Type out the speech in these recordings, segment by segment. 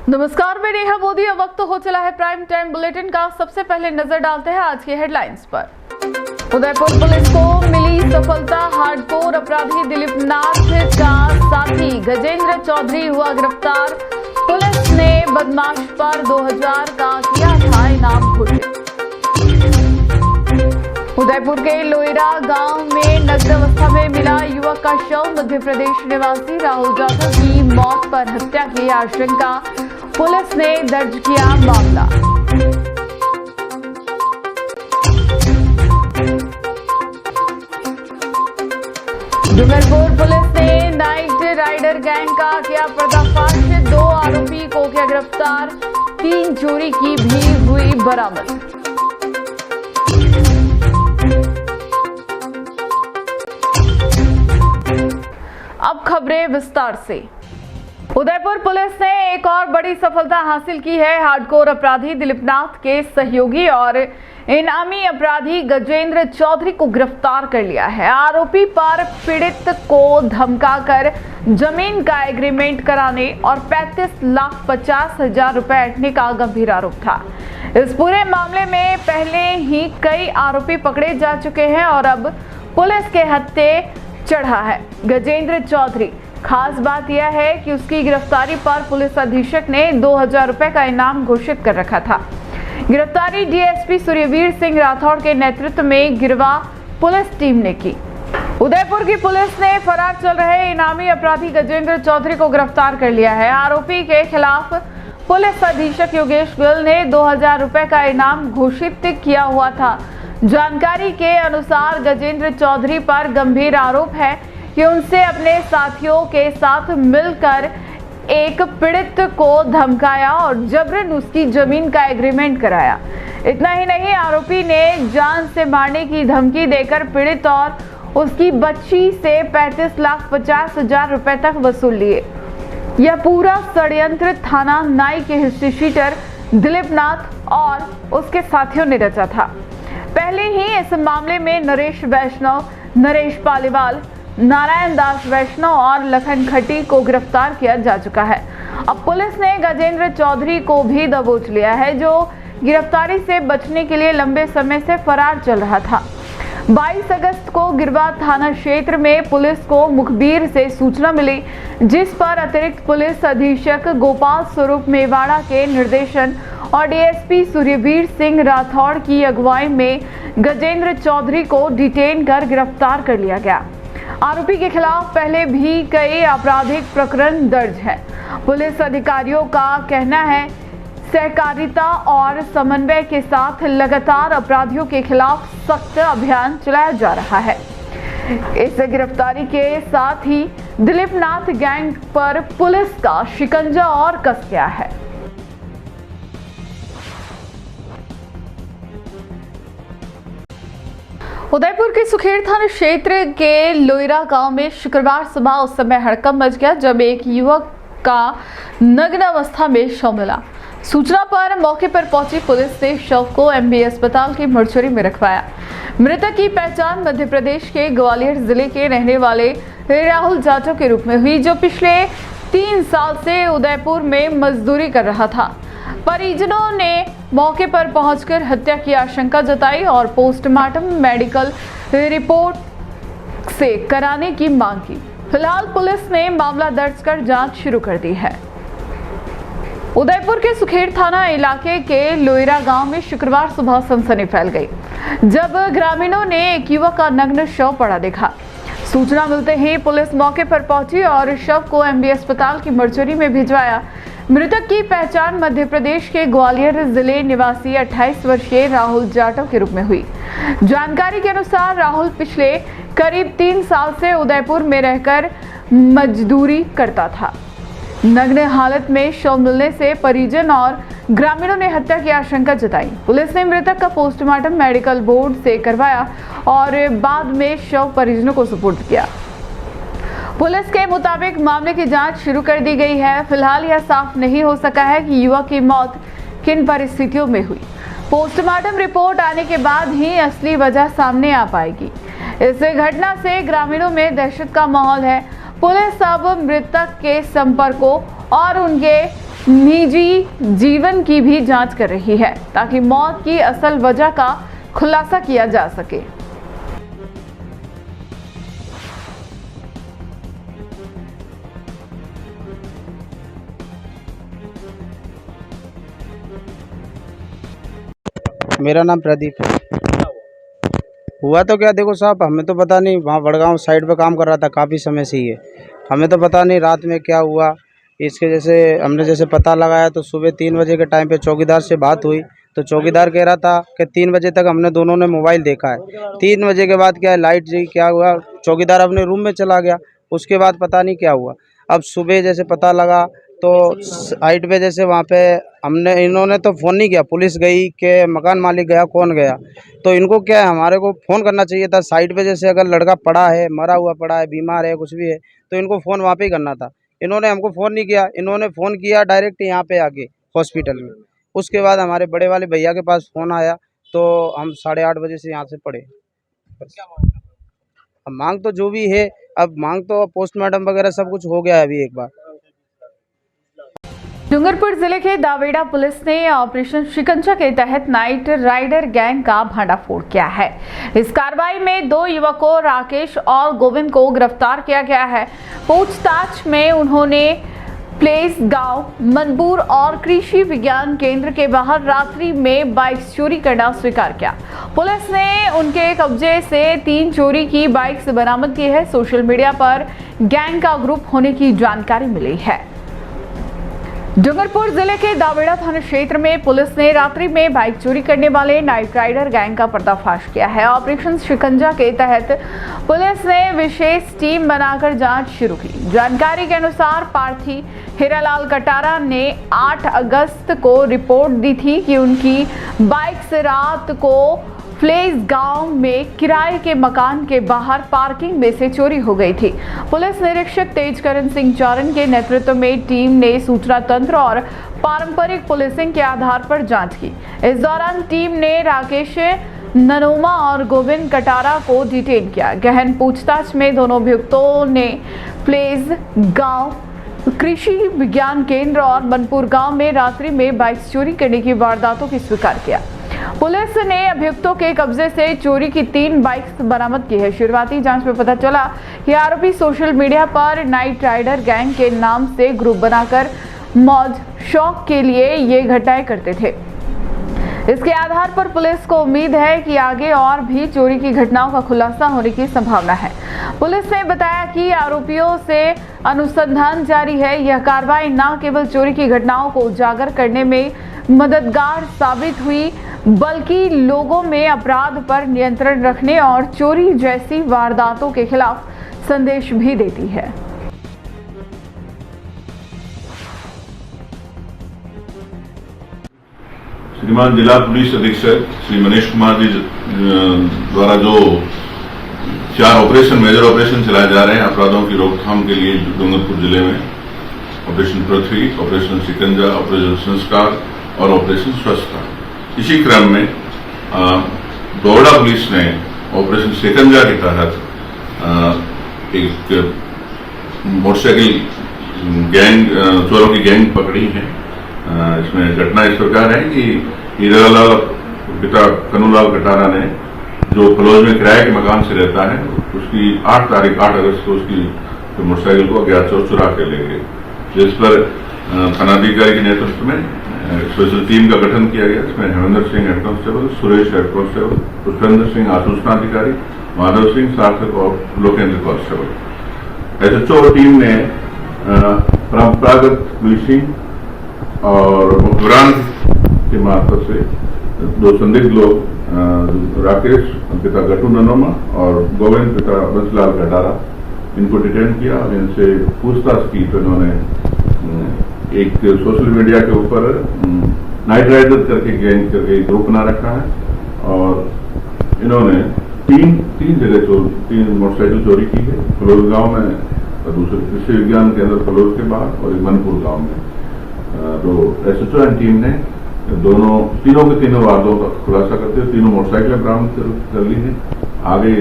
नमस्कार, मैं नेहा मोदी। अब वक्त हो चला है प्राइम टाइम बुलेटिन का। सबसे पहले नजर डालते हैं आज की हेडलाइंस पर। उदयपुर पुलिस को मिली सफलता। हार्डकोर अपराधी दिलीप नाथ का साथी गजेंद्र चौधरी हुआ गिरफ्तार। पुलिस ने बदमाश पर 2000 का किया था इनाम घोषित। उदयपुर के लोयरा गांव में नग्न अवस्था में मिला युवक का शव। मध्य प्रदेश निवासी राहुल जाटव की मौत पर हत्या की आशंका। पुलिस ने दर्ज किया मामला। डूंगरपुर पुलिस ने नाइट राइडर गैंग का किया पर्दाफाश। 2 आरोपी को किया गिरफ्तार। 3 चोरी की भी हुई बरामद। अब खबरें विस्तार से। उदयपुर पुलिस ने एक और बड़ी सफलता हासिल की है। हार्डकोर अपराधी दिलीप नाथ के सहयोगी और इनामी अपराधी गजेंद्र चौधरी को गिरफ्तार कर लिया है। आरोपी पर पीड़ित को धमकाकर जमीन का एग्रीमेंट कराने और 35,50,000 रुपए ऐंठने का गंभीर आरोप था। इस पूरे मामले में पहले ही कई आरोपी पकड़े जा चुके हैं और अब पुलिस के हत्थे चढ़ा है गजेंद्र चौधरी। खास बात यह है कि उसकी गिरफ्तारी पर पुलिस अधीक्षक ने 2000 रुपए का इनाम घोषित कर रखा था। गिरफ्तारी डीएसपी सूर्यवीर सिंह राठौड़ के नेतृत्व में गिरवा पुलिस टीम ने की। उदयपुर की पुलिस ने फरार चल रहे इनामी अपराधी गजेंद्र चौधरी को गिरफ्तार कर लिया है। आरोपी के खिलाफ पुलिस अधीक्षक योगेश गिल ने 2000 रुपए का इनाम घोषित किया हुआ था। जानकारी के अनुसार गजेंद्र चौधरी पर गंभीर आरोप है कि उनसे अपने साथियों के साथ मिलकर एक पीड़ित को धमकाया और जबरन उसकी जमीन का एग्रीमेंट कराया। इतना ही नहीं, आरोपी ने जान से मारने की धमकी देकर पीड़ित और उसकी बच्ची से 35,50,000 रुपए तक वसूल लिए। यह पूरा षड्यंत्र थाना नाई के हिस्ट्री शीटर दिलीप नाथ और उसके साथियों ने रचा था। पहले ही इस मामले में नरेश वैष्णव, नरेश पालीवाल, नारायण दास वैष्णव और लखन खट्टी को गिरफ्तार किया जा चुका है। अब पुलिस ने गजेंद्र चौधरी को भी दबोच लिया है, जो गिरफ्तारी से बचने के लिए लंबे समय से फरार चल रहा था। 22 अगस्त को गिरवा थाना क्षेत्र में पुलिस को मुखबिर से सूचना मिली, जिस पर अतिरिक्त पुलिस अधीक्षक गोपाल स्वरूप मेवाड़ा के निर्देशन और डीएसपी सूर्यवीर सिंह राठौड़ की अगुवाई में गजेंद्र चौधरी को डिटेन कर गिरफ्तार कर लिया गया। आरोपी के खिलाफ पहले भी कई आपराधिक प्रकरण दर्ज है। पुलिस अधिकारियों का कहना है, सहकारिता और समन्वय के साथ लगातार अपराधियों के खिलाफ सख्त अभियान चलाया जा रहा है। इस गिरफ्तारी के साथ ही दिलीप नाथ गैंग पर पुलिस का शिकंजा और कस गया है। उदयपुर के सुखेड़ थाना क्षेत्र के लोयरा गांव में शुक्रवार सुबह उस समय हड़कंप मच गया जब एक युवक का नग्न अवस्था में शव मिला। सूचना पर मौके पर पहुंची पुलिस ने शव को एमबी अस्पताल की मर्चरी में रखवाया। मृतक की पहचान मध्य प्रदेश के ग्वालियर जिले के रहने वाले राहुल जाटव के रूप में हुई, जो पिछले 3 साल से उदयपुर में मजदूरी कर रहा था। परिजनों ने मौके पर पहुंचकर हत्या की आशंका जताई और पोस्टमार्टम मेडिकल रिपोर्ट से कराने की मांग की। फिलहाल पुलिस ने मामला दर्ज कर जांच शुरू कर दी है। उदयपुर के सुखेड़ थाना इलाके के लोयरा गांव में शुक्रवार सुबह सनसनी फैल गई जब ग्रामीणों ने एक युवक का नग्न शव पड़ा देखा। सूचना मिलते ही पुलिस मौके पर पहुंची और शव को एमबी अस्पताल की मर्चरी में भिजवाया। मृतक की पहचान मध्य प्रदेश के ग्वालियर जिले निवासी 28 वर्षीय राहुल जाटव के रूप में हुई। जानकारी के अनुसार राहुल पिछले करीब 3 साल से उदयपुर में रहकर मजदूरी करता था। नग्न हालत में शव मिलने से परिजन और ग्रामीणों ने हत्या की आशंका जताई। पुलिस ने मृतक का पोस्टमार्टम मेडिकल बोर्ड से करवाया और बाद में शव परिजनों को सुपुर्द किया। पुलिस के मुताबिक मामले की जांच शुरू कर दी गई है। फिलहाल यह साफ नहीं हो सका है कि युवक की मौत किन परिस्थितियों में हुई। पोस्टमार्टम रिपोर्ट आने के बाद ही असली वजह सामने आ पाएगी। इस घटना से ग्रामीणों में दहशत का माहौल है। पुलिस अब मृतक के संपर्कों और उनके निजी जीवन की भी जांच कर रही है ताकि मौत की असल वजह का खुलासा किया जा सके। मेरा नाम प्रदीप है। हुआ तो क्या, देखो साहब, हमें तो पता नहीं। वहाँ बड़गांव साइड पे काम कर रहा था काफ़ी समय से ही है। हमें तो पता नहीं रात में क्या हुआ इसके। जैसे पता लगाया तो सुबह 3 बजे के टाइम पे चौकीदार से बात हुई तो चौकीदार कह रहा था कि 3 बजे तक हमने दोनों ने मोबाइल देखा है। 3 बजे के बाद क्या है, लाइट जी क्या हुआ, चौकीदार अपने रूम में चला गया। उसके बाद पता नहीं क्या हुआ। अब सुबह जैसे पता लगा तो साइड पे जैसे वहाँ पे इन्होंने तो फ़ोन नहीं किया। पुलिस गई कि मकान मालिक गया, कौन गया, तो इनको क्या है, हमारे को फ़ोन करना चाहिए था। साइड पे जैसे अगर लड़का पड़ा है, मरा हुआ पड़ा है, बीमार है, कुछ भी है, तो इनको फ़ोन वहाँ पे ही करना था। इन्होंने हमको फ़ोन नहीं किया। इन्होंने फ़ोन किया डायरेक्ट यहाँ पे आके हॉस्पिटल में। उसके बाद हमारे बड़े वाले भैया के पास फ़ोन आया तो हम 8:30 बजे से यहाँ से पड़े। अब मांग तो जो भी है, अब मांग तो पोस्टमार्टम वगैरह सब कुछ हो गया है अभी एक बार। डूंगरपुर जिले के दावेड़ा पुलिस ने ऑपरेशन शिकंजा के तहत नाइट राइडर गैंग का भंडाफोड़ किया है। इस कार्रवाई में 2 युवकों राकेश और गोविंद को गिरफ्तार किया गया है। पूछताछ में उन्होंने प्लेस गांव, मनपुर और कृषि विज्ञान केंद्र के बाहर रात्रि में बाइक चोरी करना स्वीकार किया। पुलिस ने उनके कब्जे से 3 चोरी की बाइक्स बरामद की है। सोशल मीडिया पर गैंग का ग्रुप होने की जानकारी मिली है। डूंगरपुर जिले के दावेड़ा थाना क्षेत्र में पुलिस ने रात्रि में बाइक चोरी करने वाले नाइट राइडर गैंग का पर्दाफाश किया है। ऑपरेशन शिकंजा के तहत पुलिस ने विशेष टीम बनाकर जांच शुरू की। जानकारी के अनुसार पार्थी हीरालाल कटारा ने 8 अगस्त को रिपोर्ट दी थी कि उनकी बाइक से रात को फ्लेस गांव में किराए के मकान के बाहर पार्किंग में से चोरी हो गई थी। पुलिस निरीक्षक तेजकरण सिंह चारण के नेतृत्व में टीम ने सूचना तंत्र और पारंपरिक पुलिसिंग के आधार पर जांच की। इस दौरान टीम ने राकेश ननोमा और गोविंद कटारा को डिटेन किया। गहन पूछताछ में दोनों अभियुक्तों ने प्लेस गांव, कृषि विज्ञान केंद्र और मनपुर गांव में रात्रि में बाइक चोरी करने की वारदातों की स्वीकार किया। पुलिस ने अभियुक्तों के कब्जे से चोरी की 3 बाइक्स बरामद की है। शुरुआती जांच में पता चला कि आरोपी सोशल मीडिया पर नाइट राइडर गैंग के नाम से ग्रुप बनाकर मौज शौक के लिए ये घटनाएं करते थे। इसके आधार पर पुलिस को उम्मीद है कि आगे और भी चोरी की घटनाओं का खुलासा होने की संभावना है। पुलिस ने बताया कि आरोपियों से अनुसंधान जारी है। यह कार्रवाई न केवल चोरी की घटनाओं को उजागर करने में मददगार साबित हुई, बल्कि लोगों में अपराध पर नियंत्रण रखने और चोरी जैसी वारदातों के खिलाफ संदेश भी देती है। श्रीमान जिला पुलिस अधीक्षक श्री मनीष कुमार जी द्वारा जो 4 मेजर ऑपरेशन चलाए जा रहे हैं अपराधों की रोकथाम के लिए डूंगरपुर जिले में, ऑपरेशन पृथ्वी, ऑपरेशन शिकंजा, ऑपरेशन संस्कार और ऑपरेशन स्वच्छता। इसी क्रम में दावेड़ा पुलिस ने ऑपरेशन शिकंजा के तहत एक मोटरसाइकिल गैंग, चोरों की गैंग पकड़ी है। इसमें घटना इस प्रकार है कि हीरालाल पिता कन्नूलाल कटारा ने, जो फलोज में किराए के मकान से रहता है, उसकी 8 अगस्त को उसकी मोटरसाइकिल को अज्ञात चोर चुरा के ले गए। जिस पर थानाधिकारी के नेतृत्व में स्पेशल टीम का गठन किया गया। इसमें Hemendra Singh head constable, Suresh head constable, Pushpendra Singh आसूचना अधिकारी, माधव सिंह सार्थक और लोकेंद्र कांस्टेबल। एसएचओ टीम ने परंपरागत पुलिसिंग और मुखबिरान के मार्फत से 2 संदिग्ध लोग, राकेश पिता गट्टू ननोमा और गोविंद पिता बंसलाल कटारा, इनको डिटेन किया और इनसे पूछताछ की तो इन्होंने एक सोशल मीडिया के ऊपर नाइट राइडर करके गैंग करके ग्रुप बना रखा है और इन्होंने तीन जगह 3 मोटरसाइकिल चोरी की है। फलोज गांव में और दूसरे कृषि विज्ञान केंद्र फलोज के बाद और एक मनपुर गांव में। तो एसएचओ एंड टीम ने तीनों के तीनों वारदातों का खुलासा करते हुए 3 मोटरसाइकिलें बरामद कर ली है। आगे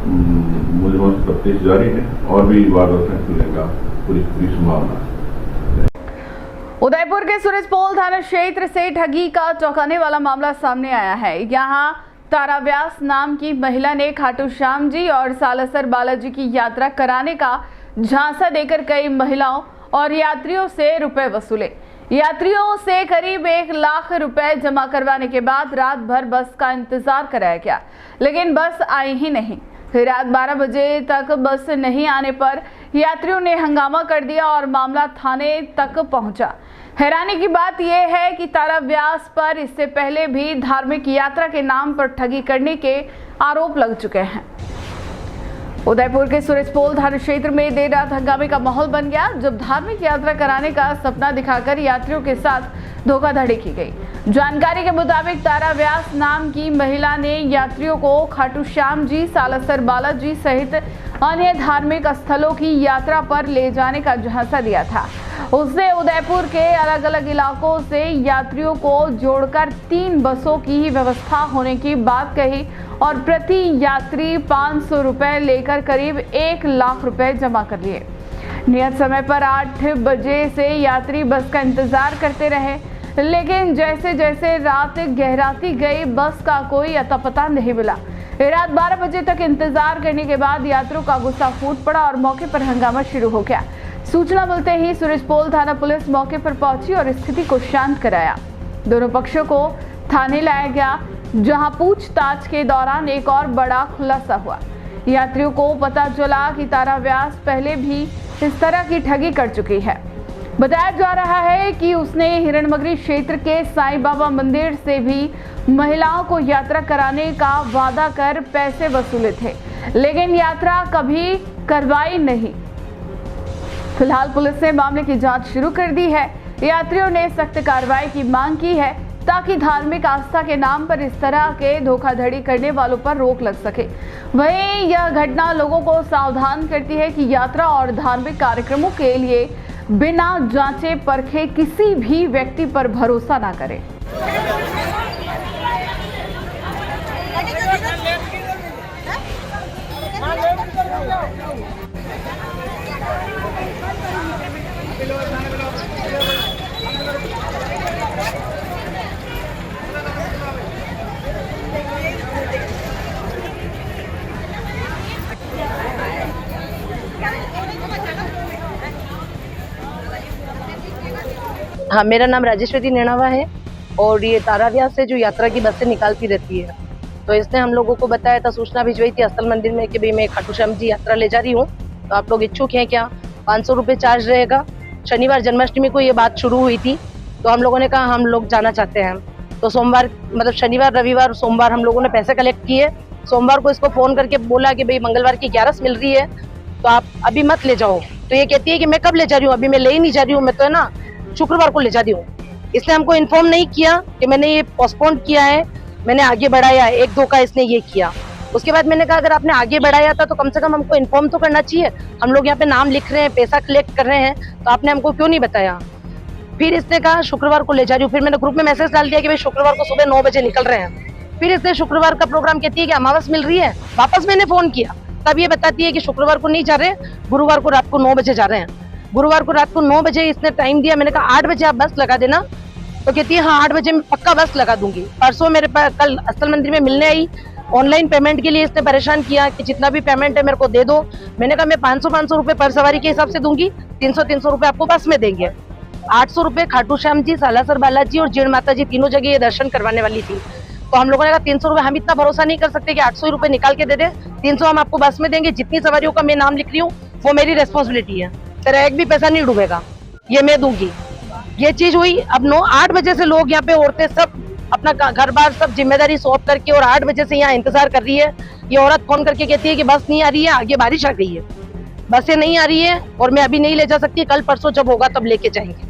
मुलजिमों से तफ्तीश जारी है और भी वारदातें खुलने का पूरी संभावना है। उदयपुर के सूरजपोल थाना क्षेत्र से ठगी का चौंकाने वाला मामला सामने आया है। यहां तारा व्यास नाम की महिला ने खाटू श्याम जी और सालासर बालाजी की यात्रा कराने का झांसा देकर कई महिलाओं और यात्रियों से रुपए वसूले। यात्रियों से करीब 1 लाख रुपए जमा करवाने के बाद रात भर बस का इंतजार कराया गया, लेकिन बस आई ही नहीं। फिर रात 12 बजे तक बस नहीं आने पर यात्रियों ने हंगामा कर दिया और मामला थाने तक पहुंचा। हैरानी की बात यह है कि तारा व्यास पर इससे पहले भी धार्मिक यात्रा के नाम पर ठगी करने के आरोप लग चुके हैं। उदयपुर के सूरजपोल थाना क्षेत्र में देर रात हंगामे का माहौल बन गया, जब धार्मिक यात्रा कराने का सपना दिखाकर यात्रियों के साथ धोखाधड़ी की गई। जानकारी के मुताबिक तारा व्यास नाम की महिला ने यात्रियों को खाटू श्याम जी, सालासर बालाजी सहित अन्य धार्मिक स्थलों की यात्रा पर ले जाने का झांसा दिया था। उसने उदयपुर के अलग अलग इलाकों से यात्रियों को जोड़कर 3 बसों की व्यवस्था होने की बात कही और प्रति यात्री 500 रुपए लेकर करीब 1 लाख रुपए जमा कर लिए। नियत समय पर 8 बजे से यात्री बस का इंतजार करते रहे, लेकिन जैसे जैसे रात गहराती गई बस का कोई अता पता नहीं मिला। रात 12 बजे तक इंतजार करने के बाद यात्रियों का गुस्सा फूट पड़ा और मौके पर हंगामा शुरू हो गया। सूचना मिलते ही सूरजपोल थाना पुलिस मौके पर पहुंची और स्थिति को शांत कराया। दोनों पक्षों को थाने लाया गया, जहां पूछताछ के दौरान एक और बड़ा खुलासा हुआ। यात्रियों को पता चला कि तारा व्यास पहले भी इस तरह की ठगी कर चुकी है। बताया जा रहा है कि उसने हिरणमगरी क्षेत्र के साईं बाबा मंदिर से भी महिलाओं को यात्रा कराने का वादा कर पैसे वसूले थे, लेकिन यात्रा कभी करवाई नहीं। फिलहाल पुलिस ने मामले की जांच शुरू कर दी है। यात्रियों ने सख्त कार्रवाई की मांग की है ताकि धार्मिक आस्था के नाम पर इस तरह के धोखाधड़ी करने वालों पर रोक लग सके। वहीं यह घटना लोगों को सावधान करती है कि यात्रा और धार्मिक कार्यक्रमों के लिए बिना जांचे परखे किसी भी व्यक्ति पर भरोसा ना करें। हाँ, मेरा नाम राजेश्वरी नेणावा है और ये तारा व्यास से जो यात्रा की बसें निकालती रहती है, तो इसने हम लोगों को बताया था, सूचना भिजवाई थी स्थल मंदिर में कि भाई मैं खाटू श्याम जी यात्रा ले जा रही हूँ, तो आप लोग इच्छुक हैं क्या? 500 रुपये चार्ज रहेगा। शनिवार जन्माष्टमी को ये बात शुरू हुई थी, तो हम लोगों ने कहा हम लोग जाना चाहते हैं। तो सोमवार मतलब शनिवार, रविवार, सोमवार हम लोगों ने पैसे कलेक्ट किए। सोमवार को इसको फोन करके बोला कि भाई मंगलवार की 11 मिल रही है, तो आप अभी मत ले जाओ। तो ये कहती है कि मैं कब ले जा रही हूँ, अभी मैं ले ही नहीं जा रही हूँ, मैं तो है ना शुक्रवार को ले जा रही हूँ। इसने हमको इन्फॉर्म नहीं किया कि मैंने ये पोस्टपोन किया है, मैंने आगे बढ़ाया है। 1-2 का इसने ये किया। उसके बाद मैंने कहा अगर आपने आगे बढ़ाया था तो कम से कम हमको इन्फॉर्म तो करना चाहिए। हम लोग यहाँ पे नाम लिख रहे हैं, पैसा कलेक्ट कर रहे हैं, तो आपने हमको क्यों नहीं बताया? फिर इसने कहा शुक्रवार को ले जा रही हूँ। फिर मैंने ग्रुप में मैसेज डाल दिया कि भाई शुक्रवार को सुबह 9 बजे निकल रहे हैं। फिर इसने शुक्रवार का प्रोग्राम कहती है कि अमावस मिल रही है। वापस मैंने फोन किया, तब ये बताती है कि शुक्रवार को नहीं जा रहे, गुरुवार को रात को 9 बजे जा रहे हैं। गुरुवार को रात को 9 बजे इसने टाइम दिया। मैंने कहा 8 बजे आप बस लगा देना, तो कहती है हाँ 8 बजे मैं पक्का बस लगा दूंगी। परसों मेरे पास कल स्थल मंदिर में मिलने आई, ऑनलाइन पेमेंट के लिए इसने परेशान किया कि जितना भी पेमेंट है मेरे को दे दो। मैंने कहा मैं 500 रुपए पर सवारी के हिसाब से दूंगी, 300 रुपए आपको बस में देंगे। 800 रुपए खाटू श्याम जी, सालासर बालाजी और जीण माता जी तीनों जगह ये दर्शन करवाने वाली थी। तो हम लोगों ने कहा 300 रुपए, हम इतना भरोसा नहीं कर सकते कि 800 रुपए निकाल के दे दे, 300 हम आपको बस में देंगे। जितनी सवारियों का मैं नाम लिख रही हूँ वो मेरी रेस्पॉन्सिबिलिटी है, तेरा एक भी पैसा नहीं डूबेगा, ये मैं दूंगी। ये चीज हुई। अब 8 बजे से लोग यहाँ पे औरतें सब अपना घर बार सब जिम्मेदारी सौंप करके और 8 बजे से यहाँ इंतजार कर रही है। ये औरत फोन करके कहती है कि बस नहीं आ रही है, आगे बारिश आ गई है, बसें नहीं आ रही है और मैं अभी नहीं ले जा सकती, कल परसों जब होगा तब लेके जाएंगे।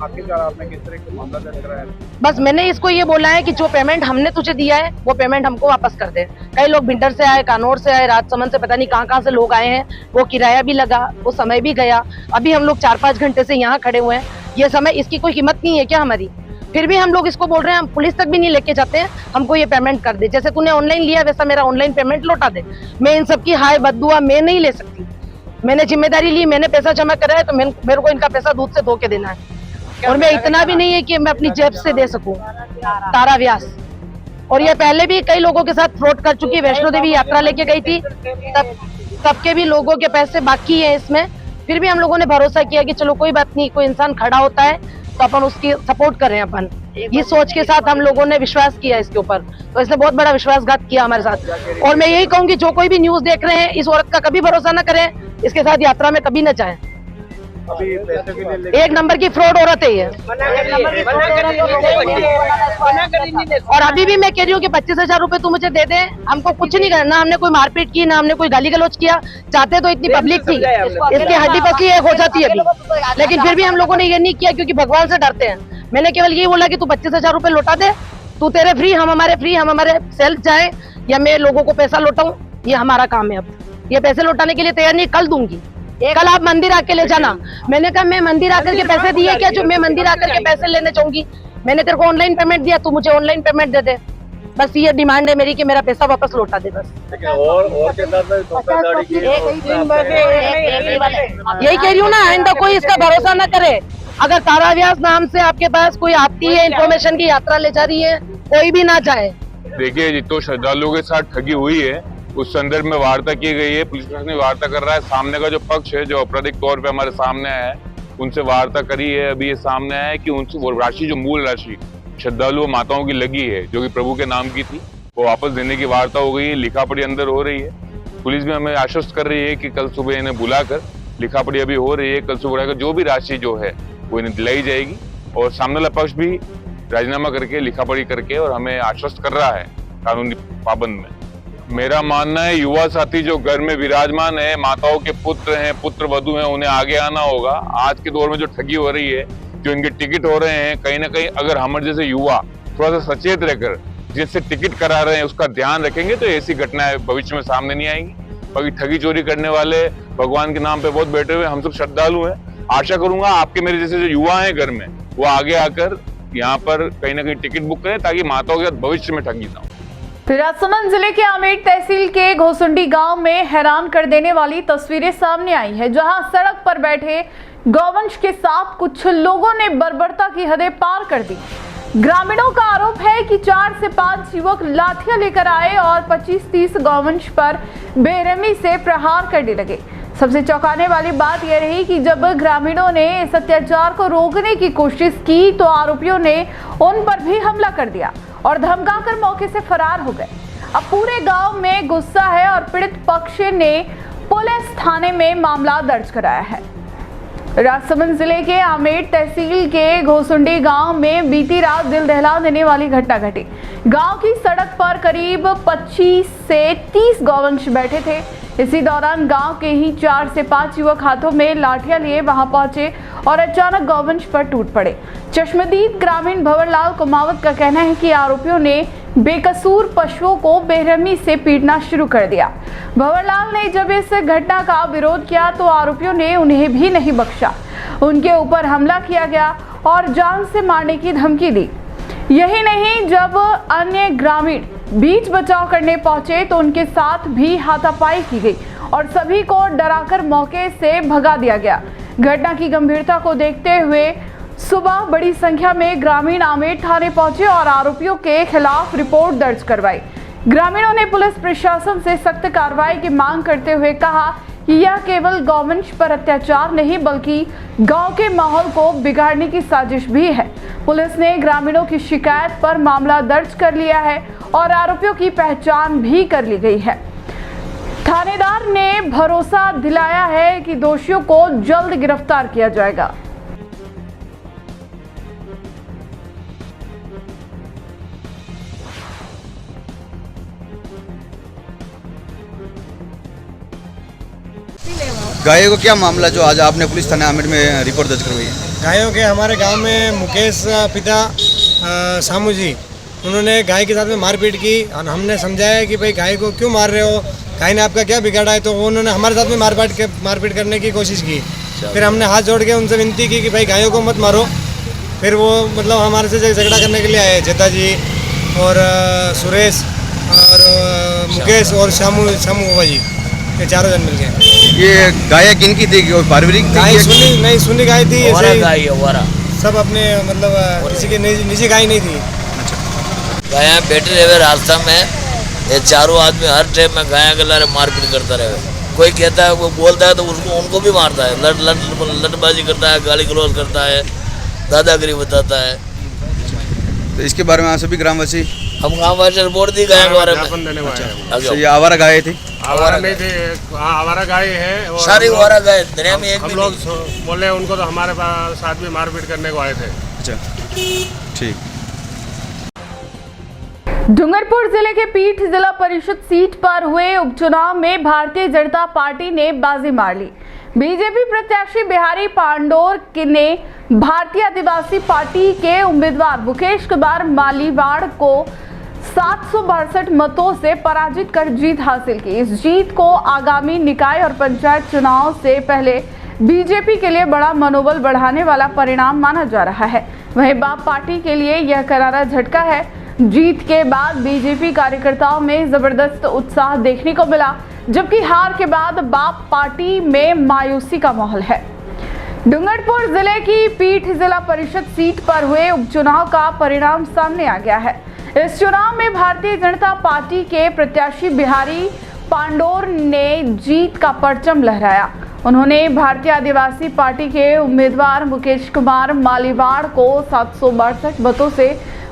आखिरकार आपने किस तरह का मामला दर्ज कराया? बस मैंने इसको ये बोला है कि जो पेमेंट हमने तुझे दिया है वो पेमेंट हमको वापस कर दे। कई लोग भिंडर से आए, कानौर से आए, राजसमंद से, पता नहीं कहाँ से लोग आए हैं। वो किराया भी लगा, वो समय भी गया। अभी हम लोग 4-5 घंटे से यहाँ खड़े हुए हैं। ये समय, इसकी कोई कीमत नहीं है क्या हमारी? फिर भी हम लोग इसको बोल रहे हैं, हम पुलिस तक भी नहीं लेके जाते हैं, हमको ये पेमेंट कर दे। जैसे तूने ऑनलाइन लिया वैसा मेरा ऑनलाइन पेमेंट लौटा दे। मैं इन सबकी हाय बददुआ मैं नहीं ले सकती। मैंने जिम्मेदारी ली, मैंने पैसा जमा करा है, तो मेरे को इनका पैसा दूध से धो के देना है। और मैं इतना भी नहीं है कि मैं अपनी जेब से दे सकूं। तारा व्यास, और ये पहले भी कई लोगों के साथ फ्रॉड कर चुकी है। वैष्णो देवी यात्रा लेके गई थी, तब के भी लोगों के पैसे बाकी है इसमें। फिर भी हम लोगों ने भरोसा किया कि चलो कोई बात नहीं, कोई इंसान खड़ा होता है तो अपन उसकी सपोर्ट करें। अपन ये सोच के साथ हम लोगों ने विश्वास किया इसके ऊपर, तो इसने बहुत बड़ा विश्वासघात किया हमारे साथ। और मैं यही कहूंगी, जो कोई भी न्यूज देख रहे हैं, इस औरत का कभी भरोसा न करें, इसके साथ यात्रा में कभी न जाएं। एक नंबर की फ्रॉड औरत है ये। और अभी भी मैं कह रही हूँ कि 25,000 रुपए तू मुझे दे दे, हमको कुछ नहीं करना। हमने कोई मारपीट की, ना हमने कोई गाली गलौज किया। चाहते तो इतनी पब्लिक थी, इसकी हड्डी पसली एक हो जाती है अभी, लेकिन फिर भी हम लोगों ने ये नहीं किया क्योंकि भगवान से डरते हैं। मैंने केवल यही बोला कि तू 25,000 रुपए लौटा दे, तू तेरे फ्री, हम हमारे सेल्फ जाए, या मैं लोगों को पैसा लौटाऊं, ये हमारा काम है। अब ये पैसे लौटाने के लिए तैयार नहीं, कल दूंगी। कल आप मंदिर आके ले जाना। मैंने कहा मैं मंदिर आकर के पैसे दिए क्या, जो मैं मंदिर आकर के पैसे लेने चाहूंगी? मैंने तेरे को ऑनलाइन पेमेंट दिया, तू मुझे ऑनलाइन पेमेंट दे दे। बस ये डिमांड है मेरी कि मेरा पैसा वापस लौटा दे बस। यही कह रही हूँ ना, आइंदा कोई इसका भरोसा ना करे। अगर तारा व्यास नाम से आपके पास कोई आती है इन्फॉर्मेशन की यात्रा ले जा रही है, कोई भी ना जाए। देखिए, जितने श्रद्धालुओं के साथ ठगी हुई है उस संदर्भ में वार्ता की गई है। पुलिस प्रशासन वार्ता कर रहा है। सामने का जो पक्ष है, जो आपराधिक तौर पे हमारे सामने है, उनसे वार्ता करी है। अभी ये सामने आया है कि उनसे वो राशि, जो मूल राशि श्रद्धालुओं माताओं की लगी है, जो कि प्रभु के नाम की थी, वो वापस देने की वार्ता हो गई है। लिखापढ़ी अंदर हो रही है। पुलिस भी हमें आश्वस्त कर रही है कि कल सुबह इन्हें बुलाकर, लिखापढ़ी अभी हो रही है, कल सुबह बुलाकर जो भी राशि जो है वो इन्हें दिलाई जाएगी। और सामने वाला पक्ष भी राजीनामा करके, लिखापढ़ी करके, और हमें आश्वस्त कर रहा है कानूनी पाबंद में। मेरा मानना है, युवा साथी जो घर में विराजमान है, माताओं के पुत्र हैं, पुत्र वधू हैं, उन्हें आगे आना होगा। आज के दौर में जो ठगी हो रही है, जो इनके टिकट हो रहे हैं, कहीं ना कहीं अगर हमारे जैसे युवा थोड़ा सा सचेत रहकर जिससे टिकट करा रहे हैं उसका ध्यान रखेंगे तो ऐसी घटनाएं भविष्य में सामने नहीं आएंगी। बाकी ठगी चोरी करने वाले भगवान के नाम पे बहुत बैठे हुए, हम सब श्रद्धालु हैं। आशा करूंगा आपके मेरे जैसे जो युवा हैं घर में, वो आगे आकर यहाँ पर कहीं ना कहीं टिकट बुक करें, ताकि माताओं के साथ भविष्य में ठगी ना हो। फिर राजसमंद जिले के आमेर तहसील के घोसुंडी गांव में हैरान कर देने वाली तस्वीरें सामने आई है, जहां सड़क पर बैठे गौवंश के साथ कुछ लोगों ने बर्बरता की हदें पार कर दी। ग्रामीणों का आरोप है कि 4 से 5 युवक लाठियां लेकर आए और 25-30 गौवंश पर बेरहमी से प्रहार करने लगे। सबसे चौंकाने वाली बात यह रही कि जब ग्रामीणों ने इस अत्याचार को रोकने की कोशिश की तो आरोपियों ने उन पर भी हमला कर दिया और धमकाकर मौके से फरार हो गए। अब पूरे गांव में गुस्सा है और पीड़ित पक्ष ने पुलिस थाने में मामला दर्ज कराया है। राजसमंद जिले के आमेर तहसील के घोसुंडी गांव में बीती रात दिल दहला देने वाली घटना घटी। गांव की सड़क पर करीब 25 से 30 गौवंश बैठे थे। इसी दौरान गांव के ही 4 से 5 युवक हाथों में लाठियां लिए वहां पहुंचे और अचानक गौवंश पर टूट पड़े। चश्मदीद ग्रामीण भंवरलाल कुमावत का कहना है कि आरोपियों ने बेकसूर पशुओं को बेरहमी से पीटना शुरू कर दिया। भंवरलाल ने जब इस घटना का विरोध किया तो आरोपियों ने उन्हें भी नहीं बख्शा। उनके ऊपर हमला किया गया और जान से मारने की धमकी दी। यही नहीं, जब अन्य ग्रामीण बीच बचाव करने पहुंचे तो उनके साथ भी हाथापाई की गई और सभी को डराकर मौके से भगा दिया गया। घटना की गंभीरता को देखते हुए सुबह बड़ी संख्या में ग्रामीण आमेर थाने पहुंचे और आरोपियों के खिलाफ रिपोर्ट दर्ज करवाई। ग्रामीणों ने पुलिस प्रशासन से सख्त कार्रवाई की मांग करते हुए कहा कि यह केवल गौवंश पर अत्याचार नहीं बल्कि गांव के माहौल को बिगाड़ने की साजिश भी है। पुलिस ने ग्रामीणों की शिकायत पर मामला दर्ज कर लिया है और आरोपियों की पहचान भी कर ली गई है। थानेदार ने भरोसा दिलाया है कि दोषियों को जल्द गिरफ्तार किया जाएगा। गायों को क्या मामला जो आज आपने पुलिस थाने आमेर में रिपोर्ट दर्ज करवाई है? गायों के हमारे गांव में मुकेश पिता सामू जी, उन्होंने गाय के साथ में मारपीट की और हमने समझाया कि भाई गाय को क्यों मार रहे हो, गाय ने आपका क्या बिगाड़ा है, तो उन्होंने हमारे साथ में मारपीट करने की कोशिश की। फिर हमने हाथ जोड़ के उनसे विनती की कि भाई गायों को मत मारो। फिर वो मतलब हमारे से झगड़ा करने के लिए आए, जेता जी और सुरेश और मुकेश और शामू बाबा जी, ये चारों जन मिल गए। ये गाय किन की थी? पारिवारिक गाय सुनी गाय थी, सब अपने मतलब किसी की निजी गाय नहीं थी। गाया बैठे रहे रास्ता में, ये चारों आदमी हर टाइम में गाया के लारे मारपीट करता रहे। कोई कहता है, वो बोलता है तो उसको उनको भी मारता है, लटबाजी करता है, गाली गलौज करता है, दादागिरी बताता है। तो इसके बारे में आप सभी ग्रामवासी हम गाँव वाले रिपोर्ट दी गाय के बारे में। तो ये आवारा गाय थी, आवारा नहीं थे, आवारा गाय है और सारी आवारा गाय दुनिया में एक हम भी लोग नहीं। बोले उनको तो हमारे पास साथ में मारपीट करने को आए थे। अच्छा ठीक। डूंगरपुर जिले के पीठ जिला परिषद सीट पर हुए उपचुनाव में भारतीय जनता पार्टी ने बाजी मार ली। बीजेपी प्रत्याशी बिहारी पांडोर ने भारतीय आदिवासी पार्टी के उम्मीदवार मुकेश कुमार मालीवाड़ को 762 मतों से पराजित कर जीत हासिल की। इस जीत को आगामी निकाय और पंचायत चुनाव से पहले बीजेपी के लिए बड़ा मनोबल बढ़ाने वाला परिणाम माना जा रहा है। वहीं बाप पार्टी के लिए यह करारा झटका है। जीत के बाद बीजेपी कार्यकर्ताओं में जबरदस्त उत्साह देखने को मिला, जबकि हार के बाद बाप पार्टी में मायूसी का माहौल है। डूंगरपुर जिले की पीठ जिला परिषद सीट पर हुए उपचुनाव का परिणाम सामने आ गया है। इस चुनाव में भारतीय जनता पार्टी के प्रत्याशी बिहारी पांडोर ने जीत का परचम लहराया। उन्होंने भारतीय आदिवासी पार्टी के उम्मीदवार मुकेश कुमार मालीवाड़ को 762 मतों से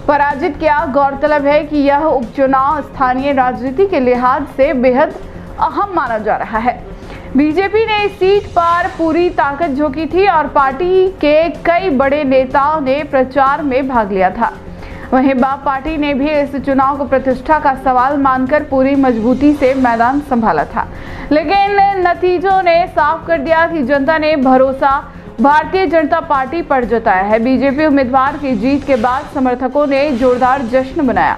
पराजित किया। गौरतलब है कि यह उपचुनाव स्थानीय राजनीति के लिहाज से बेहद अहम माना जा रहा है। बीजेपी ने इस सीट पर पूरी ताकत झोंकी थी और पार्टी के कई बड़े नेताओं ने प्रचार में भाग लिया था। वहीं बाप पार्टी ने भी इस चुनाव को प्रतिष्ठा का सवाल मानकर पूरी मजबूती से मैदान संभाला था, लेकिन नतीजों ने साफ कर दिया कि जनता ने भरोसा भारतीय जनता पार्टी पर जताया है। बीजेपी उम्मीदवार की जीत के बाद समर्थकों ने जोरदार जश्न मनाया।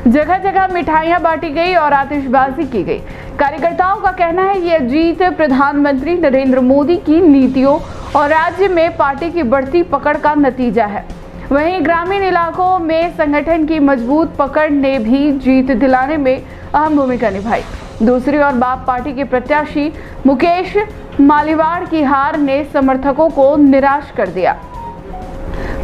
जगह जगह मिठाइयां बांटी गई और आतिशबाजी की गई। कार्यकर्ताओं का कहना है यह जीत प्रधानमंत्री नरेंद्र मोदी की नीतियों और राज्य में पार्टी की बढ़ती पकड़ का नतीजा है। वहीं ग्रामीण इलाकों में संगठन की मजबूत पकड़ ने भी जीत दिलाने में अहम भूमिका निभाई। दूसरी ओर बाप पार्टी के प्रत्याशी मुकेश मालीवाड़ की हार ने समर्थकों को निराश कर दिया।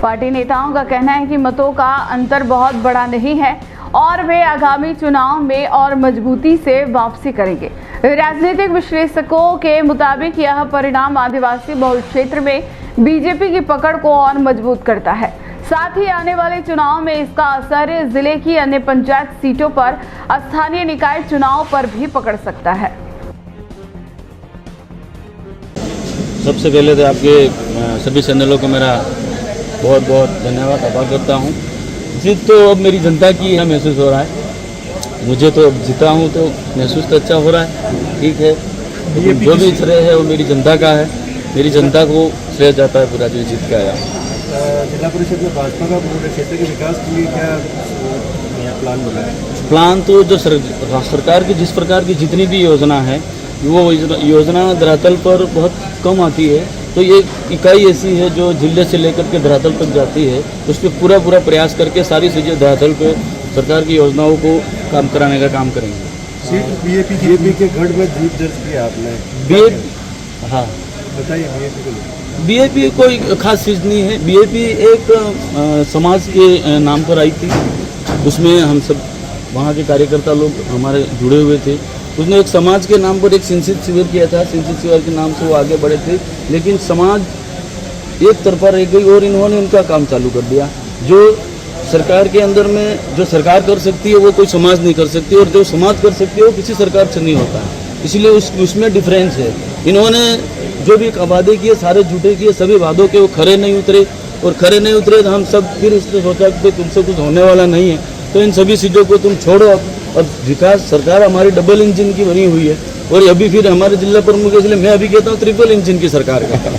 पार्टी नेताओं का कहना है कि मतों का अंतर बहुत बड़ा नहीं है और वे आगामी चुनाव में और मजबूती से वापसी करेंगे। राजनीतिक विश्लेषकों के मुताबिक यह परिणाम आदिवासी बहुल क्षेत्र में बीजेपी की पकड़ को और मजबूत करता है। साथ ही आने वाले चुनाव में इसका असर जिले की अन्य पंचायत सीटों पर स्थानीय निकाय चुनाव पर भी पकड़ सकता है। सबसे पहले तो आपके सभी चैनलों को मेरा बहुत बहुत धन्यवाद अदा करता हूँ। जीत तो अब मेरी जनता की है, महसूस हो रहा है। मुझे तो अब जीता हूँ तो महसूस तो अच्छा हो रहा है, ठीक है। लेकिन जो भी श्रेय है वो मेरी जनता का है। मेरी जनता को श्रेय जाता है पूरा जो जीत का आया। जिला परिषद में भाजपा का पूरे क्षेत्र के विकास के लिए क्या प्लान बना है? प्लान तो जो सरकार की जिस प्रकार की जितनी भी योजना है वो योजना धरातल पर बहुत कम आती है। तो ये इकाई ऐसी है जो जिले से लेकर के धरातल तक जाती है। उस पर पूरा प्रयास करके सारी चीज़ें धरातल पे सरकार की योजनाओं को काम कराने का काम करेंगे। सीट बीजेपी के गढ़ में जीत दर्ज किया आपने। हाँ बताइए बीजेपी को लेकर। बीजेपी कोई खास चीज़ नहीं है। बीजेपी एक समाज के नाम पर आई थी। उसमें हम सब वहाँ के कार्यकर्ता लोग हमारे जुड़े हुए थे। उसने एक समाज के नाम पर एक सिंचित शिविर किया था। सिंचित शिविर के नाम से वो आगे बढ़े थे, लेकिन समाज एक तरफा रह गई और इन्होंने उनका काम चालू कर दिया। जो सरकार के अंदर में जो सरकार कर सकती है वो कोई समाज नहीं कर सकती, और जो समाज कर सकती है वो किसी सरकार से नहीं होता है। इसलिए उसमें डिफरेंस है। इन्होंने जो भी वादे किए सारे झूठे किए, सभी वादों के वो खरे नहीं उतरे, और खरे नहीं उतरे तो हम सब फिर उसने सोचा कि तुमसे कुछ होने वाला नहीं है, तो इन सभी चीज़ों को तुम छोड़ो। और विकास सरकार हमारी डबल इंजन की बनी हुई है, और अभी फिर हमारे जिला प्रमुख, इसलिए मैं अभी कहता हूँ ट्रिपल इंजन की सरकार का।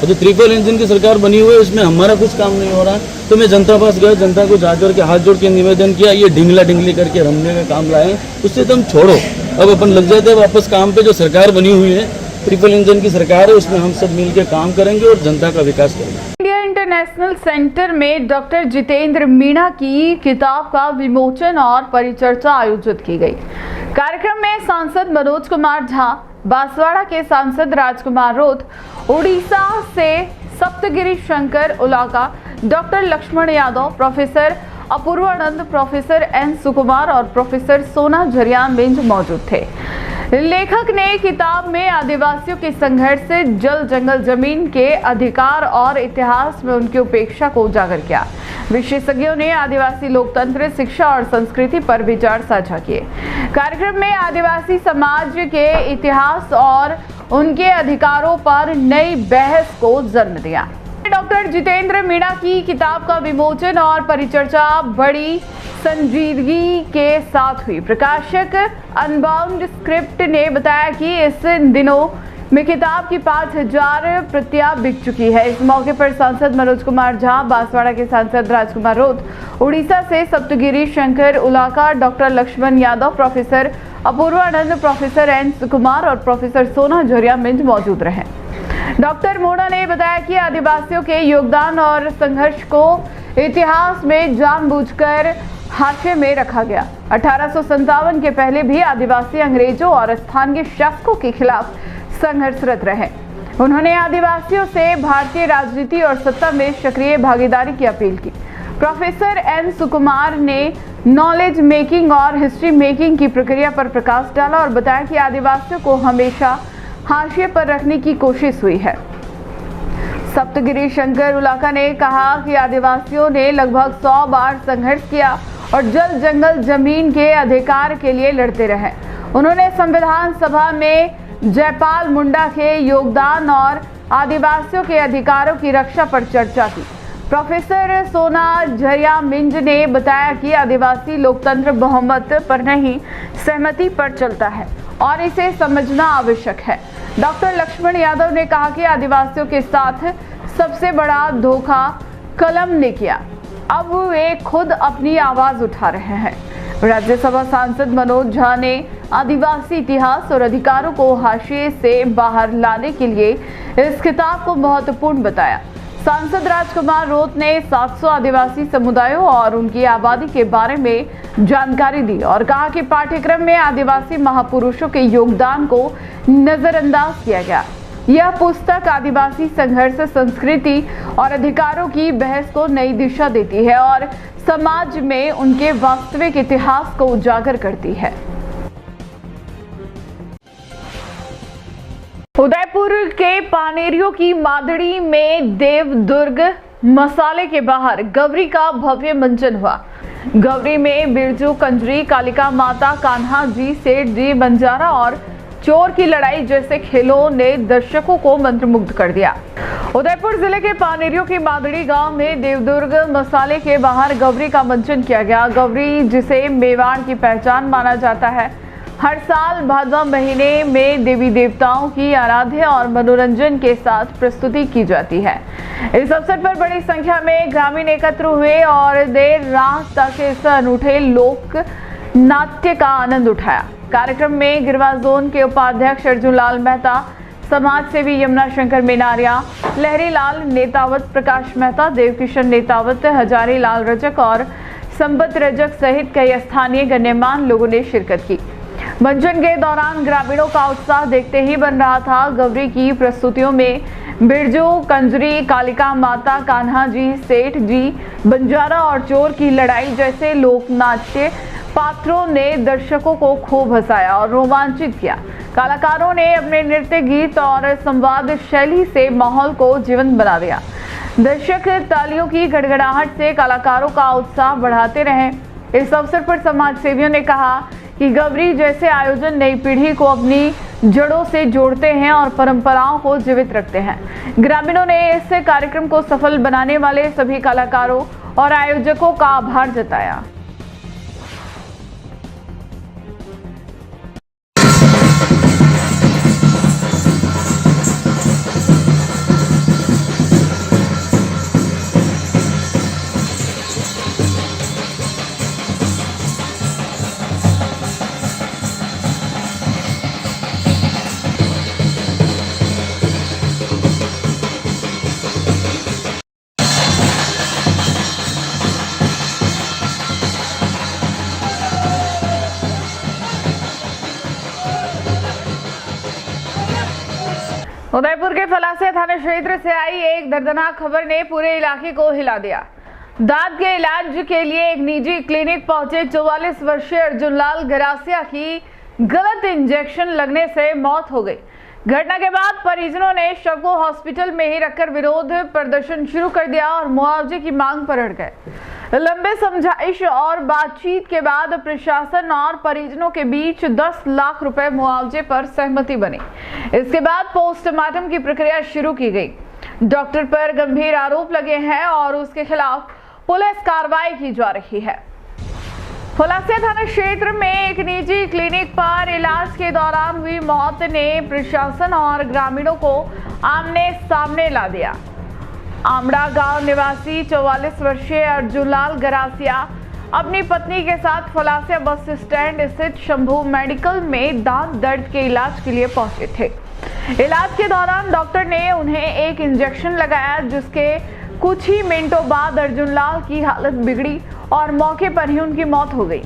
और जो ट्रिपल इंजन की सरकार बनी हुई है उसमें हमारा कुछ काम नहीं हो रहा। तो मैं जनता पास गया, जनता को जाकर के हाथ जोड़ के निवेदन किया, ये ढिंगला ढिंगली करके रमने का काम लाए, उससे तुम छोड़ो। अब अपन लग जाते वापस काम पे। जो सरकार बनी हुई है ट्रिपल इंजन की सरकार है, उसमें हम सब मिलकर काम करेंगे और जनता का विकास करेंगे। इंडिया इंटरनेशनल सेंटर में डॉक्टर जितेंद्र मीणा की किताब का विमोचन और परिचर्चा आयोजित की गई। कार्यक्रम में सांसद मनोज कुमार झा, बांसवाड़ा के सांसद राजकुमार रोध, उड़ीसा से Saptagiri Shankar Ulaka, doctor Laxman Yadav, professor Apoorvanand, professor N Sukumar और प्रोफेसर सोना झरिया मिंज मौजूद थे। लेखक ने किताब में आदिवासियों के संघर्ष से जल जंगल जमीन के अधिकार और इतिहास में उनकी उपेक्षा को उजागर किया। विशेषज्ञों ने आदिवासी लोकतंत्र, शिक्षा और संस्कृति पर विचार साझा किए। कार्यक्रम में आदिवासी समाज के इतिहास और उनके अधिकारों पर नई बहस को जन्म दिया। डॉक्टर जितेंद्र मीणा की किताब का विमोचन और परिचर्चा बड़ी संजीदगी के साथ हुई। प्रकाशक अनबाउंड स्क्रिप्ट ने बताया कि इस दिनों में किताब की 5000 प्रतियां बिक चुकी है। इस मौके पर सांसद मनोज कुमार झा, बांसवाड़ा के सांसद राजकुमार रोत, उड़ीसा से Saptagiri Shankar Ulaka, doctor Laxman Yadav, professor Apoorvanand, professor N Kumar और प्रोफेसर सोना झरिया मिंज मौजूद रहे। डॉक्टर मोड़ा ने बताया कि आदिवासियों के योगदान और संघर्ष को इतिहास में जानबूझकर हाशिए में रखा गया। 1857 के पहले भी आदिवासी अंग्रेजों और स्थानीय शासकों के खिलाफ संघर्षरत रहे। उन्होंने आदिवासियों से भारतीय राजनीति और सत्ता में सक्रिय भागीदारी की अपील की। प्रोफेसर एन सुकुमार ने नॉलेज मेकिंग और हिस्ट्री मेकिंग की प्रक्रिया पर प्रकाश डाला और बताया कि आदिवासियों को हमेशा हाशिए पर रखने की कोशिश हुई है। सप्तगिरी शंकर उलाका ने कहा कि आदिवासियों ने लगभग 100 बार संघर्ष किया और जल जंगल जमीन के अधिकार के लिए लड़ते रहे। उन्होंने संविधान सभा में जयपाल मुंडा के योगदान और आदिवासियों के अधिकारों की रक्षा पर चर्चा की। प्रोफेसर सोना झरिया मिंज ने बताया कि आदिवासी लोकतंत्र बहुमत पर नहीं, सहमति पर चलता है और इसे समझना आवश्यक है। डॉक्टर लक्ष्मण यादव ने कहा कि आदिवासियों के साथ सबसे बड़ा धोखा कलम ने किया, अब वे खुद अपनी आवाज उठा रहे हैं। राज्यसभा सांसद मनोज झा ने आदिवासी इतिहास और अधिकारों को हाशिए से बाहर लाने के लिए इस किताब को महत्वपूर्ण बताया। सांसद राजकुमार रोत ने 700 आदिवासी समुदायों और उनकी आबादी के बारे में जानकारी दी और कहा कि पाठ्यक्रम में आदिवासी महापुरुषों के योगदान को नजरअंदाज किया गया। यह पुस्तक आदिवासी संघर्ष, संस्कृति और अधिकारों की बहस को नई दिशा देती है और समाज में उनके वास्तविक इतिहास को उजागर करती है। उदयपुर के पानेरियों की मादड़ी में देवदुर्ग मसाले के बाहर गौरी का भव्य मंचन हुआ। गौरी में बिरजू, कंजरी, कालिका माता, कान्हा जी, सेठ जी, बंजारा और चोर की लड़ाई जैसे खेलों ने दर्शकों को मंत्रमुग्ध कर दिया। उदयपुर जिले के पानेरियों की मादड़ी गांव में देवदुर्ग मसाले के बाहर गौरी का मंचन किया गया। गौरी, जिसे मेवाड़ की पहचान माना जाता है, हर साल भादवा महीने में देवी देवताओं की आराध्य और मनोरंजन के साथ प्रस्तुति की जाती है। इस अवसर पर बड़ी संख्या में ग्रामीण एकत्र हुए और देर रात तक इस अनूठे लोक नाट्य का आनंद उठाया। कार्यक्रम में गिरवा जोन के उपाध्यक्ष अर्जुन लाल मेहता, समाज सेवी यमुना शंकर मेनारिया, लहरी लाल नेतावत, प्रकाश मेहता, देवकिशन नेतावत, हजारी लाल रजक और संबत रजक सहित कई स्थानीय गण्यमान्य लोगों ने शिरकत की। मंचन के दौरान ग्रामीणों का उत्साह देखते ही बन रहा था। गौरी की प्रस्तुतियों में बिरजू, कंजरी, कालिका माता, कान्हा जी, सेठ जी, बंजारा और चोर की लड़ाई जैसे लोकनाट्य पात्रों ने दर्शकों को खूब हंसाया और रोमांचित किया। कलाकारों ने अपने नृत्य, गीत और संवाद शैली से माहौल को जीवंत बना दिया। दर्शक तालियों की गड़गड़ाहट से कलाकारों का उत्साह बढ़ाते रहे। इस अवसर पर समाज सेवियों ने कहा कि गौरी जैसे आयोजन नई पीढ़ी को अपनी जड़ों से जोड़ते हैं और परंपराओं को जीवित रखते हैं। ग्रामीणों ने इस कार्यक्रम को सफल बनाने वाले सभी कलाकारों और आयोजकों का आभार जताया। उदयपुर के फलासिया थाना क्षेत्र से आई एक दर्दनाक खबर ने पूरे इलाके को हिला दिया। दांत के इलाज के लिए एक निजी क्लिनिक पहुंचे 44 वर्षीय अर्जुन लाल गरासिया की गलत इंजेक्शन लगने से मौत हो गई। घटना के बाद परिजनों ने शव को हॉस्पिटल में ही रखकर विरोध प्रदर्शन शुरू कर दिया और मुआवजे की मांग पर अड़ गए। लंबे समझाइश और बातचीत के बाद प्रशासन और परिजनों के बीच 10 लाख रुपए मुआवजे पर सहमति बनी। इसके बाद पोस्टमार्टम की प्रक्रिया शुरू की गई। डॉक्टर पर गंभीर आरोप लगे हैं और उसके खिलाफ पुलिस कार्रवाई की जा रही है। फलासिया थाना क्षेत्र में एक निजी क्लिनिक पर इलाज के दौरान हुई मौत ने प्रशासन और ग्रामीणों को आमने सामने ला दिया। आमड़ा गांव निवासी 44 वर्षीय अर्जुन लाल गरासिया अपनी पत्नी के साथ फलासिया बस स्टैंड स्थित शंभू मेडिकल में दांत दर्द के इलाज के लिए पहुंचे थे। इलाज के दौरान डॉक्टर ने उन्हें एक इंजेक्शन लगाया, जिसके कुछ ही मिनटों बाद अर्जुन लाल की हालत बिगड़ी और मौके पर ही उनकी मौत हो गई।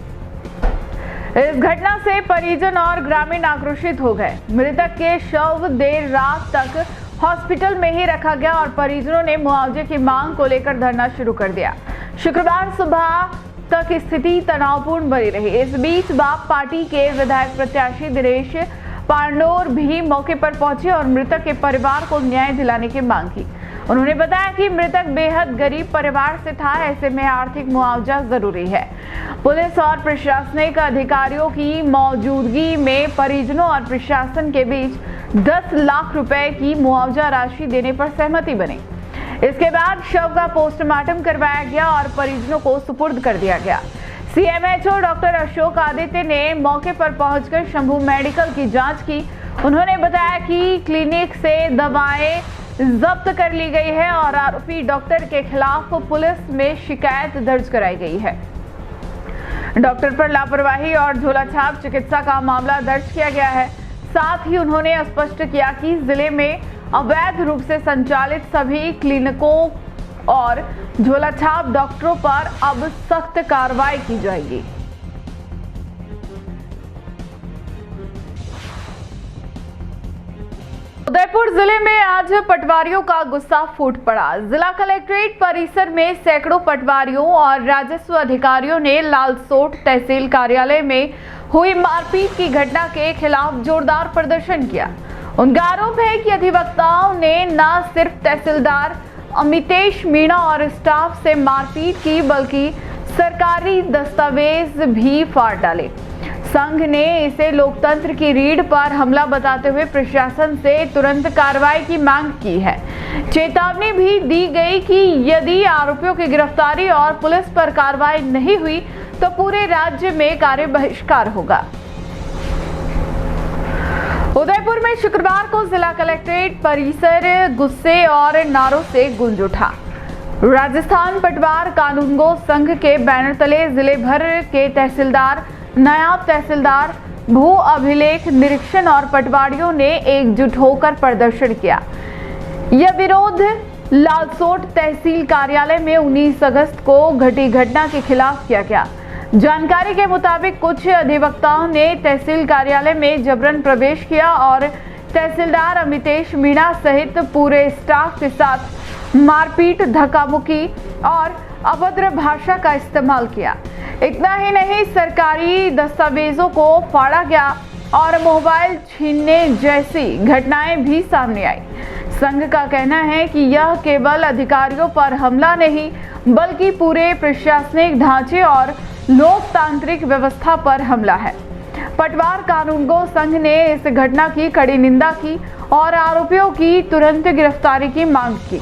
इस घटना से परिजन और ग्रामीण आक्रोशित हो गए। मृतक के शव देर रात तक हॉस्पिटल में ही रखा गया और परिजनों ने मुआवजे की मांग को लेकर धरना शुरू कर दिया। शुक्रवार सुबह तक स्थिति तनावपूर्ण बनी रही। इस बीच बाप पार्टी के विधायक प्रत्याशी दिनेश पांडोर भी मौके पर पहुंचे और मृतक के परिवार को न्याय दिलाने की मांग की। उन्होंने बताया कि मृतक बेहद गरीब परिवार से था, ऐसे में आर्थिक मुआवजा जरूरी है। पुलिस और प्रशासनिक अधिकारियों की मौजूदगी में परिजनों और प्रशासन के बीच 10 लाख रुपए की मुआवजा राशि देने पर सहमति बनी। इसके बाद शव का पोस्टमार्टम करवाया गया और परिजनों को सुपुर्द कर दिया गया। सीएमएचओ डॉक्टर अशोक आदित्य ने मौके पर पहुंचकर शंभू मेडिकल की जांच की। उन्होंने बताया कि क्लिनिक से दवाएं जब्त कर ली गई है और आरोपी डॉक्टर के खिलाफ पुलिस में शिकायत दर्ज कराई गई है। डॉक्टर पर लापरवाही और झोलाछाप चिकित्सा का मामला दर्ज किया गया है। साथ ही उन्होंने स्पष्ट किया कि जिले में अवैध रूप से संचालित सभी क्लिनिकों और झोलाछाप डॉक्टरों पर अब सख्त कार्रवाई की जाएगी। उदयपुर जिले में आज पटवारियों का गुस्सा फूट पड़ा। जिला कलेक्ट्रेट परिसर में सैकड़ों पटवारियों और राजस्व अधिकारियों ने लालसोट तहसील कार्यालय में हुई मारपीट की घटना के खिलाफ जोरदार प्रदर्शन किया। उनका आरोप है कि अधिवक्ताओं ने न सिर्फ तहसीलदार अमितेश मीणा और स्टाफ से मारपीट की, बल्कि सरकारी दस्तावेज भी फाड़ डाले। संघ ने इसे लोकतंत्र की रीढ़ पर हमला बताते हुए प्रशासन से तुरंत कार्रवाई की मांग की है। चेतावनी भी दी गई कि यदि आरोपियों की गिरफ्तारी और पुलिस पर कार्रवाई नहीं हुई तो पूरे राज्य में कार्य बहिष्कार होगा। उदयपुर में शुक्रवार को जिला कलेक्ट्रेट परिसर गुस्से और नारों से गूंज उठा। राजस्थान पटवार कानूनगो संघ के बैनर तले जिले भर के तहसीलदार, नायब तहसीलदार, भू अभिलेख निरीक्षण और पटवारियों ने एकजुट होकर प्रदर्शन किया। यह विरोध लालसोट तहसील कार्यालय में 19 अगस्त को घटी घटना के खिलाफ किया गया। जानकारी के मुताबिक कुछ अधिवक्ताओं ने तहसील कार्यालय में जबरन प्रवेश किया और तहसीलदार अमितेश मीणा सहित पूरे स्टाफ के साथ मारपीट, धक्का-मुक्की और अभद्र भाषा का इस्तेमाल किया। इतना ही नहीं, सरकारी दस्तावेजों को फाड़ा गया और मोबाइल छीनने जैसी घटनाएं भी सामने आई। संघ का कहना है कि यह केवल अधिकारियों पर हमला नहीं, बल्कि पूरे प्रशासनिक ढांचे और लोकतांत्रिक व्यवस्था पर हमला है। पटवार कानूनगो संघ ने इस घटना की कड़ी निंदा की और आरोपियों की तुरंत गिरफ्तारी की मांग की।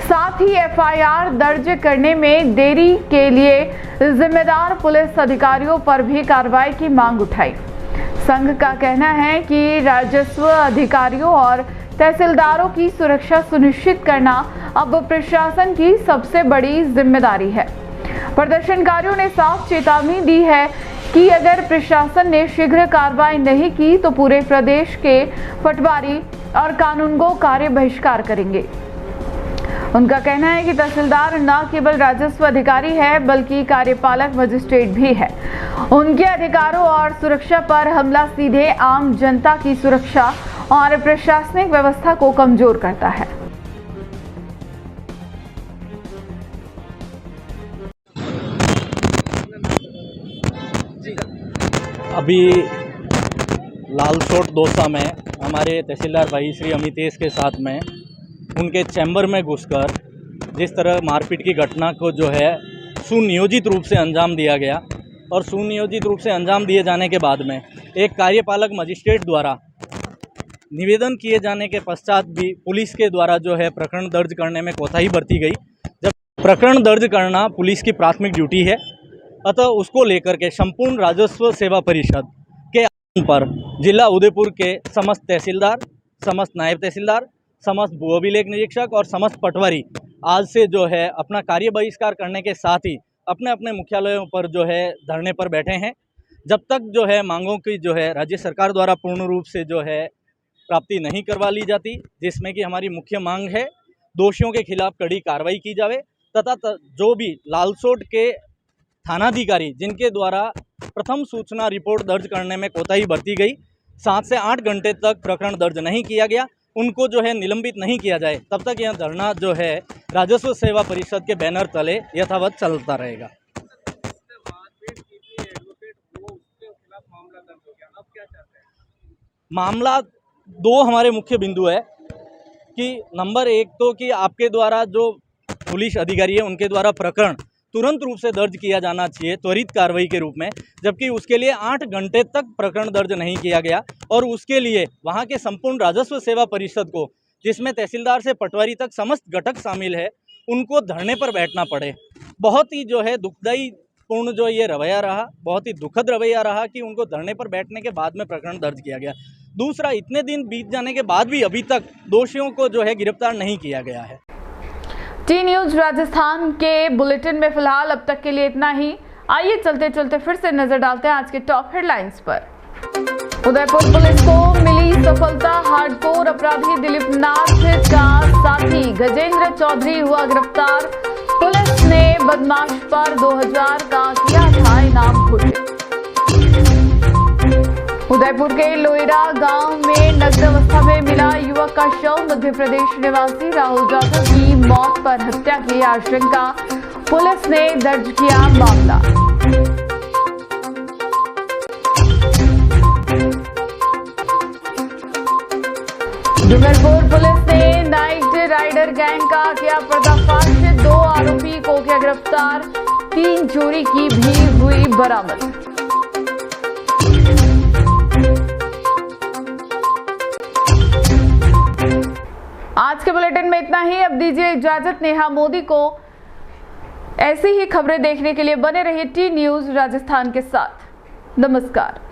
साथ ही एफआईआर दर्ज करने में देरी के लिए जिम्मेदार पुलिस अधिकारियों पर भी कार्रवाई की मांग उठाई। संघ का कहना है कि राजस्व अधिकारियों और तहसीलदारों की सुरक्षा सुनिश्चित करना अब प्रशासन की सबसे बड़ी जिम्मेदारी है। प्रदर्शनकारियों ने साफ चेतावनी दी है कि अगर प्रशासन ने शीघ्र कार्रवाई नहीं की तो पूरे प्रदेश के पटवारी और कानूनगो कार्य बहिष्कार करेंगे। उनका कहना है कि तहसीलदार न केवल राजस्व अधिकारी है, बल्कि कार्यपालक मजिस्ट्रेट भी है। उनके अधिकारों और सुरक्षा पर हमला सीधे आम जनता की सुरक्षा और प्रशासनिक व्यवस्था को कमजोर करता है। अभी लालसोट दौसा में हमारे तहसीलदार भाई श्री अमितेश के साथ में उनके चैम्बर में घुसकर जिस तरह मारपीट की घटना को जो है सुनियोजित रूप से अंजाम दिया गया और सुनियोजित रूप से अंजाम दिए जाने के बाद में एक कार्यपालक मजिस्ट्रेट द्वारा निवेदन किए जाने के पश्चात भी पुलिस के द्वारा जो है प्रकरण दर्ज करने में कोताही बरती गई। जब प्रकरण दर्ज करना पुलिस की प्राथमिक ड्यूटी है, अतः उसको लेकर के संपूर्ण राजस्व सेवा परिषद के आह्वान पर जिला उदयपुर के समस्त तहसीलदार, समस्त नायब तहसीलदार, समस्त भू अभिलेख निरीक्षक और समस्त पटवारी आज से जो है अपना कार्य बहिष्कार करने के साथ ही अपने अपने मुख्यालयों पर जो है धरने पर बैठे हैं, जब तक जो है मांगों की जो है राज्य सरकार द्वारा पूर्ण रूप से जो है प्राप्ति नहीं करवा ली जाती, जिसमें कि हमारी मुख्य मांग है दोषियों के खिलाफ कड़ी कार्रवाई की जावे तथा जो भी लालसोट के थानाधिकारी जिनके द्वारा प्रथम सूचना रिपोर्ट दर्ज करने में कोताही बरती गई, 7 से 8 घंटे तक प्रकरण दर्ज नहीं किया गया, उनको जो है निलंबित नहीं किया जाए, तब तक यह धरना जो है राजस्व सेवा परिषद के बैनर तले यथावत चलता रहेगा। मामला 2 हमारे मुख्य बिंदु है कि नंबर 1 तो कि आपके द्वारा जो पुलिस अधिकारी है उनके द्वारा प्रकरण तुरंत रूप से दर्ज किया जाना चाहिए त्वरित कार्रवाई के रूप में, जबकि उसके लिए 8 घंटे तक प्रकरण दर्ज नहीं किया गया और उसके लिए वहां के संपूर्ण राजस्व सेवा परिषद को, जिसमें तहसीलदार से पटवारी तक समस्त घटक शामिल है, उनको धरने पर बैठना पड़े। बहुत ही जो है दुखदायी पूर्ण जो ये रवैया रहा, बहुत ही दुखद रवैया रहा कि उनको धरने पर बैठने के बाद में प्रकरण दर्ज किया गया। दूसरा, इतने दिन बीत जाने के बाद भी अभी तक दोषियों को जो है गिरफ्तार नहीं किया गया है। टी न्यूज राजस्थान के बुलेटिन में फिलहाल अब तक के लिए इतना ही। आइए चलते चलते फिर से नजर डालते हैं आज के टॉप हेडलाइंस पर। उदयपुर पुलिस को मिली सफलता, हार्डकोर अपराधी दिलीप नाथ का साथी गजेंद्र चौधरी हुआ गिरफ्तार। पुलिस ने बदमाश पर 2000 का किया था इनाम घोषित। उदयपुर के लोयरा गांव में नग्न अवस्था में मिला युवक का शव। मध्य प्रदेश निवासी राहुल जाधव की मौत पर हत्या की आशंका, पुलिस ने दर्ज किया मामला। डूंगरपुर पुलिस ने नाइट राइडर गैंग का किया पर्दाफाश, 2 आरोपी को किया गिरफ्तार, 3 चोरी की भी हुई बरामद। आज के बुलेटिन में इतना ही। अब दीजिए इजाजत नेहा मोदी को। ऐसी ही खबरें देखने के लिए बने रहिए टी न्यूज राजस्थान के साथ। नमस्कार।